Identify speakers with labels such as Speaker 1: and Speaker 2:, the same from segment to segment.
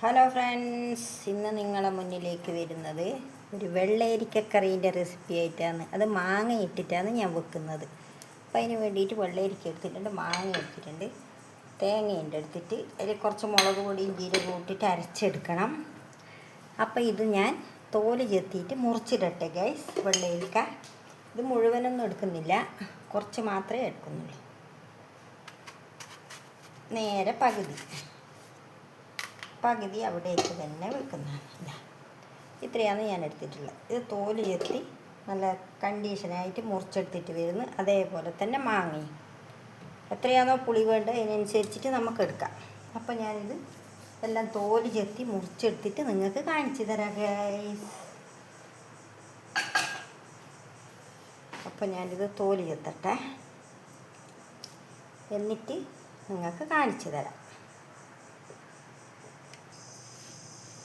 Speaker 1: Hello friends, ഇന്ന് നിങ്ങളെ മുന്നിലേക്ക് വരുന്നത് ഒരു വെള്ളരിക്കക്കറീൻ്റെ റെസിപ്പി ആയിട്ടാണ്. അത് മാങ്ങ ഇട്ടിട്ടാണ് ഞാൻ വെക്കുന്നത്. അപ്പോൾ അതിന് വേണ്ടിയിട്ട് വെള്ളരിക്ക എടുത്തിട്ടുണ്ട്, മാങ്ങ എടുത്തിട്ടുണ്ട്, തേങ്ങയുണ്ട് എടുത്തിട്ട് അതിൽ കുറച്ച് മുളക് പൊടിയും ജീരകവും ഇട്ടിട്ട് അരച്ചെടുക്കണം. അപ്പോൾ ഇത് ഞാൻ തോല് ചെത്തിയിട്ട് മുറിച്ചിടട്ടെ ഗൈസ്. വെള്ളരിക്ക ഇത് മുഴുവനൊന്നും എടുക്കുന്നില്ല, കുറച്ച് മാത്രമേ എടുക്കുന്നുള്ളൂ. നേരെ പകുതി അവിടേക്ക് തന്നെ വെക്കുന്നതാണ്. ഇത്രയാണ് ഞാൻ എടുത്തിട്ടുള്ളത്. ഇത് തോല് ചെത്തി നല്ല കണ്ടീഷനായിട്ട് മുറിച്ചെടുത്തിട്ട് വരുന്നു. അതേപോലെ തന്നെ മാങ്ങയും എത്രയാണോ പുളി വേണ്ടത് അതിനനുസരിച്ചിട്ട് നമുക്ക് എടുക്കാം. അപ്പോൾ ഞാനിത് എല്ലാം തോല് ചെത്തി മുറിച്ചെടുത്തിട്ട് നിങ്ങൾക്ക് കാണിച്ചു തരാം ഗൈസ്. അപ്പോൾ ഞാനിത് തോല് ചെത്തട്ടെ, എന്നിട്ട് നിങ്ങൾക്ക് കാണിച്ചു തരാം.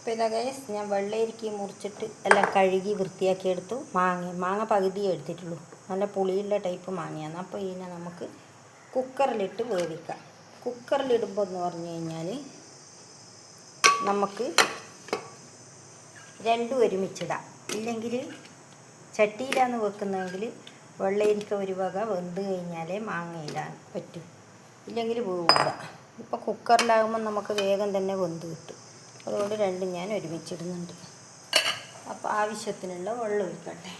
Speaker 1: അപ്പോൾ ഇതാ ഗൈസ്, ഞാൻ വെള്ളരിക്ക മുറിച്ചിട്ട് എല്ലാം കഴുകി വൃത്തിയാക്കി എടുത്തു. മാങ്ങ പകുതിയേ എടുത്തിട്ടുള്ളൂ, നല്ല പുളിയുള്ള ടൈപ്പ് മാങ്ങയാണ്. അപ്പോൾ ഇതിനെ നമുക്ക് കുക്കറിലിട്ട് വേവിക്കാം. കുക്കറിലിടുമ്പോൾ എന്ന് പറഞ്ഞു കഴിഞ്ഞാൽ നമുക്ക് രണ്ടും ഒരുമിച്ചിടാം. ഇല്ലെങ്കിൽ ചട്ടിയിലാണ് വെക്കുന്നതെങ്കിൽ വെള്ളരിക്ക ഒരു വക വെന്ത് കഴിഞ്ഞാലേ മാങ്ങ ഇടാൻ പറ്റും, ഇല്ലെങ്കിൽ വേവില്ല. ഇപ്പോൾ കുക്കറിലാകുമ്പോൾ നമുക്ക് വേഗം തന്നെ വെന്ത് കിട്ടും. അതുകൊണ്ട് രണ്ടും ഞാൻ ഒരുമിച്ചിടുന്നുണ്ട്. അപ്പോൾ ആവശ്യത്തിനുള്ള വെള്ളം ഒഴിക്കട്ടെ.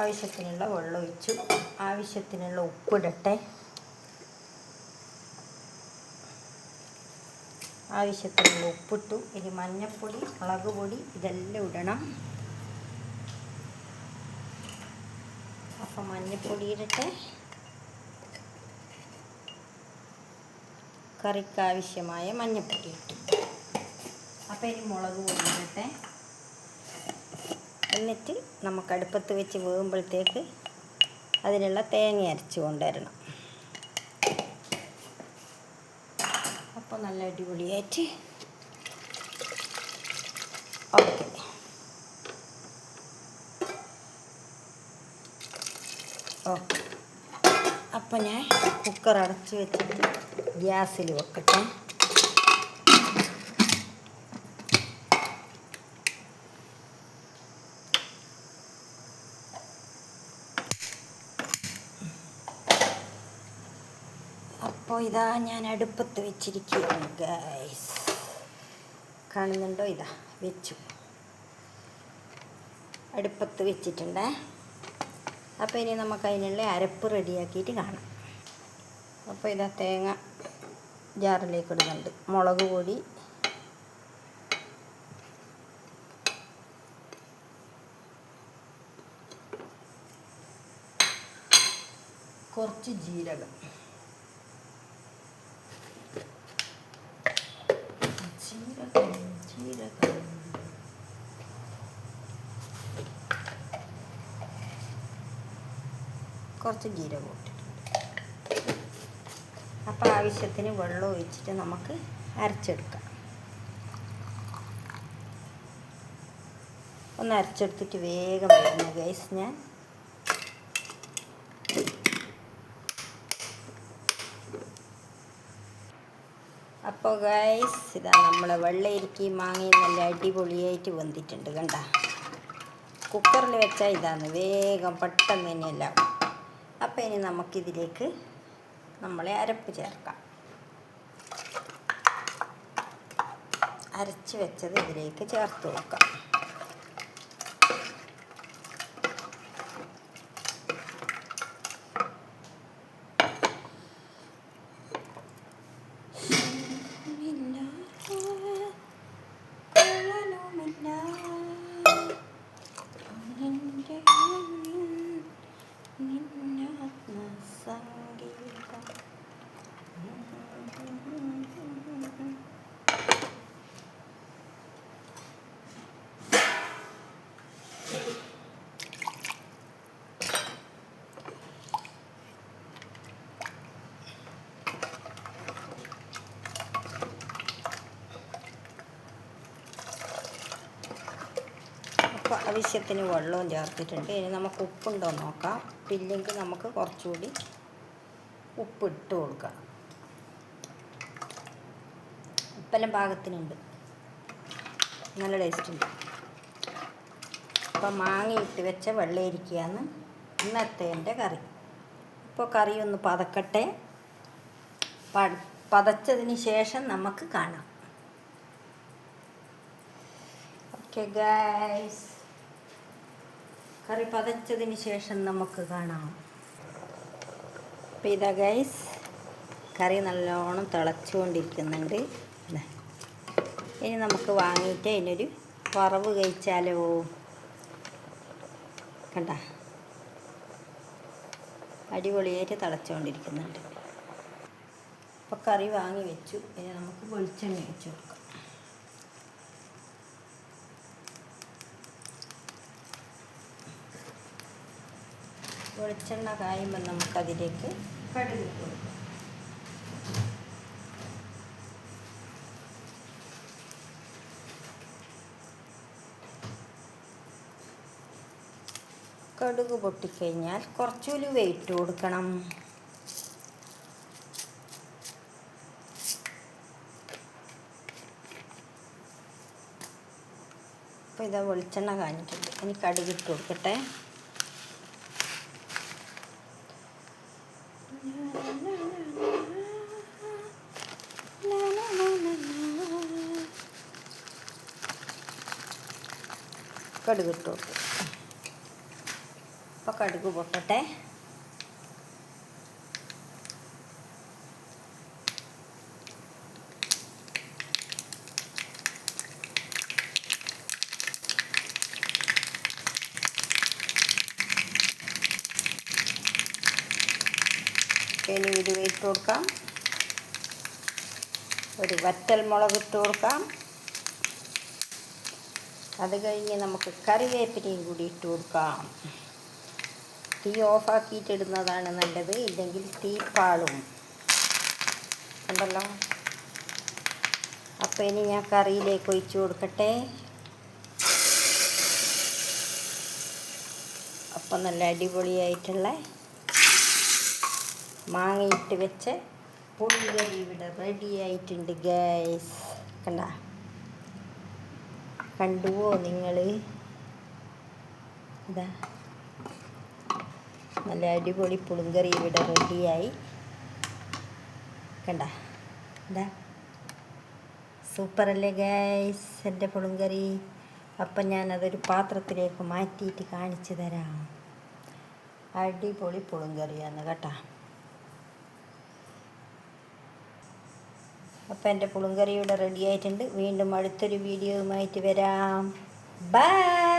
Speaker 1: ആവശ്യത്തിനുള്ള വെള്ളം ഒഴിച്ചു. ആവശ്യത്തിനുള്ള ഉപ്പിടട്ടെ. ആവശ്യത്തിനുള്ള ഉപ്പിട്ടു. ഇനി മഞ്ഞൾപ്പൊടി, മുളക് പൊടി ഇതെല്ലാം ഇടണം. അപ്പോൾ മഞ്ഞൾപ്പൊടി ഇടട്ടെ. കറിക്കാവശ്യമായ മഞ്ഞൾപ്പൊടി ഇട്ടു. അപ്പോൾ ഇനി മുളക് പൊടി ഇടട്ടെ. എന്നിട്ട് നമുക്ക് അടുപ്പത്ത് വെച്ച് വേകുമ്പോഴത്തേക്ക് അതിനുള്ള തേങ്ങ അരച്ച് കൊണ്ടുവരണം. അപ്പോൾ നല്ല അടിപൊളിയായിട്ട് ഓക്കെ. ഓക്കെ, അപ്പോൾ ഞാൻ കുക്കർ അടച്ച് വെച്ചിട്ട് ഗ്യാസിൽ വെക്കട്ടെ. അപ്പോൾ ഇതാ ഞാൻ അടുപ്പത്ത് വെച്ചിരിക്കുകയാണ് ഗൈസ്. കാണുന്നുണ്ടോ? ഇതാ വെച്ചു, അടുപ്പത്ത് വെച്ചിട്ടുണ്ട്. അപ്പോൾ ഇനി നമുക്ക് അതിനുള്ള അരപ്പ് റെഡിയാക്കിയിട്ട് കാണാം. അപ്പോൾ ഇതാ തേങ്ങ ജാറിലേക്ക് ഇടുന്നുണ്ട്. മുളക് പൊടി, കുറച്ച് ജീരകം, കുറച്ച് ജീരകം ഇട്ടിട്ടുണ്ട്. അപ്പോൾ ആവശ്യത്തിന് വെള്ളം ഒഴിച്ചിട്ട് നമുക്ക് അരച്ചെടുക്കാം. ഒന്ന് അരച്ചെടുത്തിട്ട് വേഗം വരുന്നു ഗൈസ് ഞാൻ. അപ്പോൾ ഗൈസ് ഇതാ നമ്മളെ വെള്ളരിക്കയും മാങ്ങയും നല്ല അടിപൊളിയായിട്ട് വെന്തിട്ടുണ്ട്. കണ്ട, കുക്കറിൽ വെച്ചാൽ ഇതാണ് വേഗം പെട്ടെന്ന് തന്നെയല്ല. അപ്പോൾ ഇനി നമുക്കിതിലേക്ക് നമ്മളെ അരപ്പ് ചേർക്കാം. അരച്ച് വെച്ചത് ഇതിലേക്ക് ചേർത്ത് വെക്കാം. അപ്പോൾ ആവശ്യത്തിന് വെള്ളവും ചേർത്തിട്ടുണ്ട്. ഇനി നമുക്ക് ഉപ്പുണ്ടോ നോക്കാം. ഇല്ലെങ്കിൽ നമുക്ക് കുറച്ചുകൂടി ഉപ്പിട്ട് കൊടുക്കാം. ഉപ്പെല്ലാം പാകത്തിനുണ്ട്, നല്ല ടേസ്റ്റ് ഉണ്ട്. അപ്പം മാങ്ങയിട്ട് വെച്ച വെള്ളരിക്കയാണ് ഇന്നത്തെ എൻ്റെ കറി. ഇപ്പോൾ കറി ഒന്ന് പതക്കട്ടെ, പതച്ചതിന് ശേഷം നമുക്ക് കാണാം. ഓക്കെ ഗൈസ്, കറി പതച്ചതിന് ശേഷം നമുക്ക് കാണാം. അപ്പോൾ ഇതാ ഗൈസ്, കറി നല്ലോണം തിളച്ചുകൊണ്ടിരിക്കുന്നുണ്ട്. ഇനി നമുക്ക് വാങ്ങിയിട്ട് അതിനൊരു വറവ് കഴിച്ചാലോ. കണ്ട, അടിപൊളിയായിട്ട് തിളച്ചുകൊണ്ടിരിക്കുന്നുണ്ട്. അപ്പോൾ കറി വാങ്ങി വെച്ചു. ഇനി നമുക്ക് വെളിച്ചെണ്ണ ഒഴിച്ച് കൊടുക്കാം. വെളിച്ചെണ്ണ കായുമ്പോൾ നമുക്കതിലേക്ക് കടുക് ഇട്ട് കൊടുക്കാം. കടുക് പൊട്ടിക്കഴിഞ്ഞാൽ കുറച്ചുകൂടി വെയിറ്റ് കൊടുക്കണം. അപ്പോൾ ഇതാ വെളിച്ചെണ്ണ കാഞ്ഞിട്ടുണ്ട്. ഇനി കടുക് ഇട്ട് കൊടുക്കട്ടെ. കടുക് ഇട്ട് കൊടുക്കും. അപ്പോൾ കടുക് പൊട്ടട്ടെ. ഇനി ഇത് ഇട്ട് കൊടുക്കാം. ഒരു വറ്റൽ മുളക് ഇട്ട് കൊടുക്കാം. അത് കഴിഞ്ഞ് നമുക്ക് കറിവേപ്പിലയും കൂടി ഇട്ട് കൊടുക്കാം. തീ ഓഫാക്കിയിട്ടിടുന്നതാണ് നല്ലത്, ഇല്ലെങ്കിൽ തീ പാളും. ഉണ്ടല്ലോ. അപ്പോൾ ഇനി ഞാൻ കറിയിലേക്ക് ഒഴിച്ചു കൊടുക്കട്ടെ. അപ്പം നല്ല അടിപൊളിയായിട്ടുള്ള മാങ്ങയിട്ട് വെച്ച പുളികറി ഇവിടെ റെഡി ആയിട്ടുണ്ട് ഗൈസ്. കണ്ടുവോ നിങ്ങൾ? ഇതാ നല്ല അടിപൊളി പുളിങ്കറി ഇവിടെ റെഡിയായി. കണ്ട, ഇതാ സൂപ്പറല്ലേ ഗൈസ് എൻ്റെ പുളിങ്കറി. അപ്പം ഞാനതൊരു പാത്രത്തിലേക്ക് മാറ്റിയിട്ട് കാണിച്ചു തരാം. അടിപൊളി പുളിങ്കറിയാണ് കേട്ടോ. അപ്പം എൻ്റെ പുളിങ്കറി ഇവിടെ റെഡി ആയിട്ടുണ്ട്. വീണ്ടും അടുത്തൊരു വീഡിയോയുമായിട്ട് വരാം. ബൈ.